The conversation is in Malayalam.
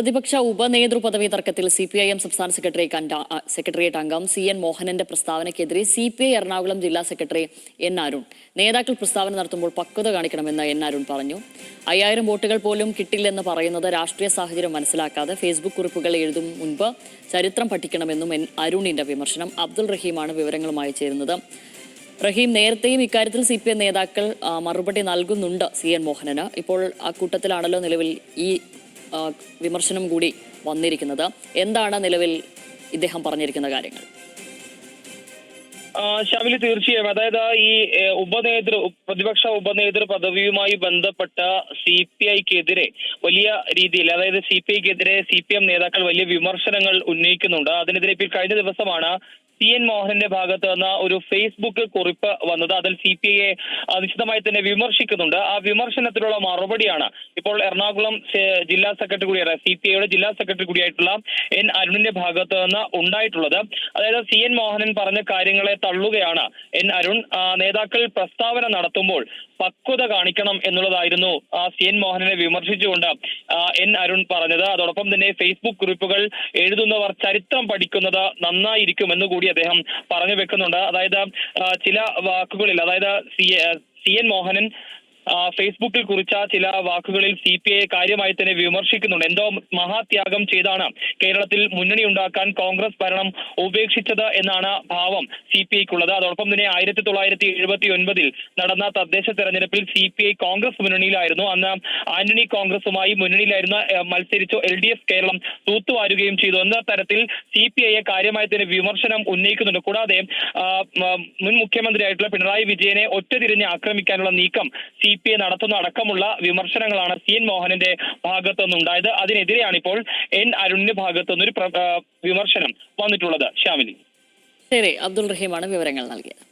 പ്രതിപക്ഷ ഉപനേതൃപദവി തർക്കത്തിൽ സിപിഐഎം സംസ്ഥാന സെക്രട്ടേറിയറ്റ് അംഗം CN മോഹനന്റെ പ്രസ്താവനയ്ക്കെതിരെ CPI എറണാകുളം ജില്ലാ സെക്രട്ടറി N അരുൺ നേതാക്കൾ പ്രസ്താവന നടത്തുമ്പോൾ പക്വത കാണിക്കണമെന്ന് N അരുൺ പറഞ്ഞു. 5000 വോട്ടുകൾ പോലും കിട്ടില്ലെന്ന് പറയുന്നത് രാഷ്ട്രീയ സാഹചര്യം മനസ്സിലാക്കാതെ ഫേസ്ബുക്ക് കുറിപ്പുകൾ എഴുതും മുൻപ് ചരിത്രം പഠിക്കണമെന്നും N അരുണിന്റെ വിമർശനം. അബ്ദുൾ റഹീമാണ് വിവരങ്ങളുമായി ചേരുന്നത്. റഹീം, നേരത്തെയും ഇക്കാര്യത്തിൽ CPI നേതാക്കൾ മറുപടി നൽകുന്നുണ്ട് CN മോഹനന്. ഇപ്പോൾ അക്കൂട്ടത്തിലാണല്ലോ നിലവിൽ ഈ വിമർശനം കൂടി വന്നിരിക്കുന്നത്. എന്താണ് നിലവിൽ ഇദ്ദേഹം പറഞ്ഞിരിക്കുന്ന കാര്യങ്ങൾ? ഷാമിലി, തീർച്ചയായും അതായത് ഈ പ്രതിപക്ഷ ഉപനേതൃ പദവിയുമായി ബന്ധപ്പെട്ട CPIക്കെതിരെ വലിയ രീതിയിൽ, അതായത് CPIക്കെതിരെ CPM നേതാക്കൾ വലിയ വിമർശനങ്ങൾ ഉന്നയിക്കുന്നുണ്ട്. അതിനെതിരെ ഇപ്പോൾ കഴിഞ്ഞ ദിവസമാണ് CN മോഹനന്റെ ഭാഗത്ത് നിന്ന് ഒരു ഫേസ്ബുക്ക് കുറിപ്പ് വന്നത്. അതിൽ CPIയെ നിശ്ചിതമായി തന്നെ വിമർശിക്കുന്നുണ്ട്. ആ വിമർശനത്തിലുള്ള മറുപടിയാണ് ഇപ്പോൾ എറണാകുളം ജില്ലാ സെക്രട്ടറി കൂടിയായ CPIയുടെ ജില്ലാ സെക്രട്ടറി കൂടിയായിട്ടുള്ള N അരുണിന്റെ ഭാഗത്ത് നിന്ന് ഉണ്ടായിട്ടുള്ളത്. അതായത് CN മോഹനൻ പറഞ്ഞ കാര്യങ്ങളെ തള്ളുകയാണ് N അരുൺ. നേതാക്കൾ പ്രസ്താവന നടത്തുമ്പോൾ പക്വത കാണിക്കണം എന്നുള്ളതായിരുന്നു CN മോഹനനെ വിമർശിച്ചുകൊണ്ട് N അരുൺ പറഞ്ഞത്. അതോടൊപ്പം തന്നെ ഫേസ്ബുക്ക് കുറിപ്പുകൾ എഴുതുന്നവർ ചരിത്രം പഠിക്കുന്നത് നന്നായിരിക്കുമെന്ന് കൂടി അദ്ദേഹം പറഞ്ഞു വെക്കുന്നുണ്ട്. അതായത് ചില വാക്കുകളിൽ, അതായത് CN മോഹനൻ ഫേസ്ബുക്കിൽ കുറിച്ച ചില വാക്കുകളിൽ CPIയെ കാര്യമായി തന്നെ വിമർശിക്കുന്നുണ്ട്. എന്തോ മഹാത്യാഗം ചെയ്താണ് കേരളത്തിൽ മുന്നണി ഉണ്ടാക്കാൻ കോൺഗ്രസ് ഭരണം ഉപേക്ഷിച്ചത് എന്നാണ് ഭാവം CPIക്കുള്ളത്. അതോടൊപ്പം തന്നെ 1979 നടന്ന തദ്ദേശ തെരഞ്ഞെടുപ്പിൽ CPI കോൺഗ്രസ് മുന്നണിയിലായിരുന്നു. അന്ന് ആന്റണി കോൺഗ്രസുമായി മുന്നണിയിലായിരുന്ന മത്സരിച്ചു LDF കേരളം തൂത്തുവാരുകയും ചെയ്തു എന്ന തരത്തിൽ CPIയെ കാര്യമായി തന്നെ വിമർശനം ഉന്നയിക്കുന്നുണ്ട്. കൂടാതെ മുൻ മുഖ്യമന്ത്രിയായിട്ടുള്ള പിണറായി വിജയനെ ഒറ്റതിരിഞ്ഞ് ആക്രമിക്കാനുള്ള നീക്കം CPI നടത്തുന്ന അടക്കമുള്ള വിമർശനങ്ങളാണ് CN മോഹനന്റെ ഭാഗത്തു നിന്നുണ്ടായത്. അതിനെതിരെയാണ് ഇപ്പോൾ N അരുണിന്റെ ഭാഗത്തു നിന്നൊരു വിമർശനം വന്നിട്ടുള്ളത്. ഷാമിലി, ശരി, അബ്ദുൾ റഹീമാണ് വിവരങ്ങൾ നൽകിയത്.